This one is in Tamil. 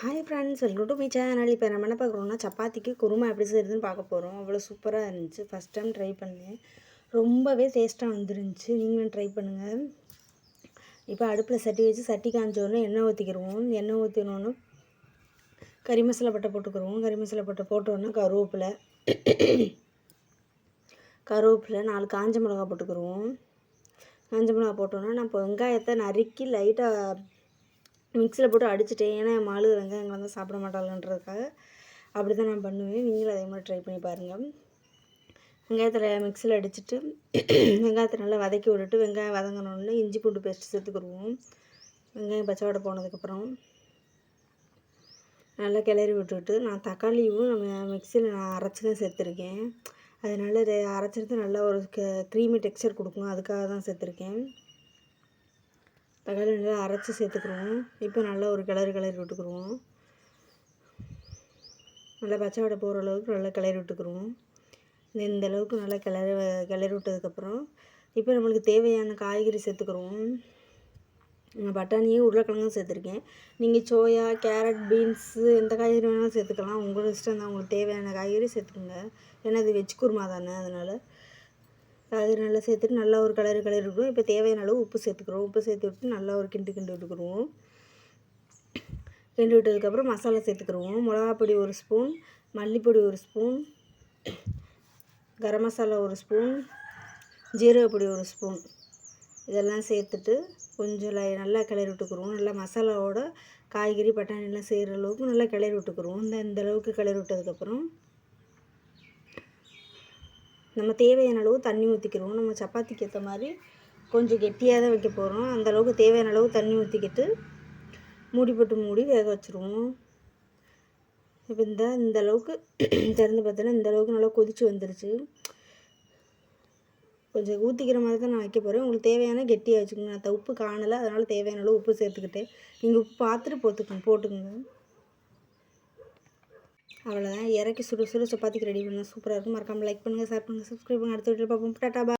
Hi friends, welcome to my channel. இப்போ நம்ம என்ன பார்க்குறோம்னா, சப்பாத்திக்கு குருமா எப்படி செய்யுதுன்னு பார்க்க போகிறோம். அவ்வளோ சூப்பராக இருந்துச்சு. ஃபஸ்ட் டைம் ட்ரை பண்ணேன். ரொம்பவே டேஸ்ட்டாக வந்துருந்துச்சு. நீங்களும் ட்ரை பண்ணுங்கள். இப்போ அடுப்பில் சட்டி வச்சு சட்டி காஞ்சோடனே எண்ணெய் ஊற்றிக்கிடுவோம். எண்ணெய் ஊற்றினோன்னு கறி மசாலா பட்டை போட்டுக்கிடுவோம். கறி மசாலா பட்டை போட்டோன்னே கருவேப்பிலை 4 காஞ்ச மிளகா போட்டுக்கிடுவோம். காஞ்ச மிளகா போட்டோன்னா நான் இப்போ வெங்காயத்தை நறுக்கி லைட்டாக மிக்சியில் போட்டு அடிச்சிட்டேன். ஏன்னா என் மாலு வெங்காயம் வந்து சாப்பிட மாட்டாங்கன்றதுக்காக அப்படி தான் நான் பண்ணுவேன். நீங்களும் அதே மாதிரி ட்ரை பண்ணி பாருங்கள். வெங்காயத்தில் மிக்சியில் அடிச்சுட்டு வெங்காயத்தை நல்லா வதக்கி விட்டுட்டு வெங்காயம் வதங்கினோடனே இஞ்சி பூண்டு பேஸ்ட் சேர்த்துக்கிடுவோம். வெங்காயம் பச்சை வாடை போனதுக்கப்புறம் நல்லா கிளறி விட்டுட்டு நான் தக்காளியும் நம்ம மிக்சியில் நான் அரைச்சி தான் சேர்த்துருக்கேன். அதனால அரைச்சிட்டு நல்லா ஒரு க்ரீமி டெக்ஸ்சர் கொடுக்கும், அதுக்காக தான் சேர்த்துருக்கேன். தக்காளி நல்லா அரைச்சி சேர்த்துக்குருவோம். இப்போ நல்லா ஒரு கிளறி விட்டுக்குருவோம். நல்லா பச்சை வடை போகிற அளவுக்கு நல்லா கிளறி விட்டுக்குருவோம். இந்த அளவுக்கு நல்லா கிளறி விட்டதுக்கப்புறம் இப்போ நம்மளுக்கு தேவையான காய்கறி சேர்த்துக்குருவோம். பட்டாணியும் உருளைக்கிழங்கும் சேர்த்துருக்கேன். நீங்கள் சோயா, கேரட், பீன்ஸு எந்த காய்கறி வேணாலும் சேர்த்துக்கலாம். உங்களோட இஷ்டம் தான். உங்களுக்கு தேவையான காய்கறி சேர்த்துக்குங்க. ஏன்னா இது வெஜ் குருமா தானே, அதனால் காய்கறி நல்லா சேர்த்துட்டு நல்லா ஒரு கிளறி விட்டுருவோம். இப்போ தேவையான அளவு உப்பு சேர்த்துக்கிறோம். உப்பு சேர்த்து விட்டு நல்லா ஒரு கிண்டு விட்டுக்குருவோம். கிண்டி விட்டதுக்கப்புறம் masala சேர்த்துக்கிடுவோம். மிளகாப்பொடி 1 spoon, மல்லிப்பொடி 1 spoon, garam masala 1 spoon, ஜீரகப்பொடி 1 spoon இதெல்லாம் சேர்த்துட்டு கொஞ்சம் நல்லா கிளறி விட்டுக்குருவோம். நல்லா மசாலாவோட காய்கறி பட்டாணிலாம் செய்கிற அளவுக்கு நல்லா கிளறி விட்டுக்குருவோம். இந்த அளவுக்கு கிளறி விட்டதுக்கப்புறம் நம்ம தேவையான அளவு தண்ணி ஊற்றிக்கிடுவோம். நம்ம சப்பாத்திக்கு ஏற்ற மாதிரி கொஞ்சம் கெட்டியாக தான் வைக்க போகிறோம். அந்தளவுக்கு தேவையான அளவு தண்ணி ஊற்றிக்கிட்டு மூடி வேக வச்சுருவோம். இப்போ இந்த அளவுக்கு திறந்து பார்த்தோன்னா இந்த அளவுக்கு நல்லா கொதித்து வந்துருச்சு. கொஞ்சம் ஊற்றிக்கிற மாதிரி தான் நான் வைக்க போகிறேன். உங்களுக்கு தேவையான கெட்டியாக வச்சுக்கோங்க. நான் உப்பு காணலை, அதனால் தேவையான அளவு உப்பு சேர்த்துக்கிட்டேன். நீங்கள் உப்பு பார்த்துட்டு போட்டுக்கோங்க. அவ்வளோதான். இறக்கி சுடு சப்பாத்திக்கு ரெடி பண்ணுங்கள். சூப்பராக இருக்கும். மறக்காமல் லைக் பண்ணுங்கள், ஷேர் பண்ணுங்கள், சப்ஸ்கிரைப் பண்ணுங்கள். அடுத்த வீட்டில் பார்ப்போம். டாடா.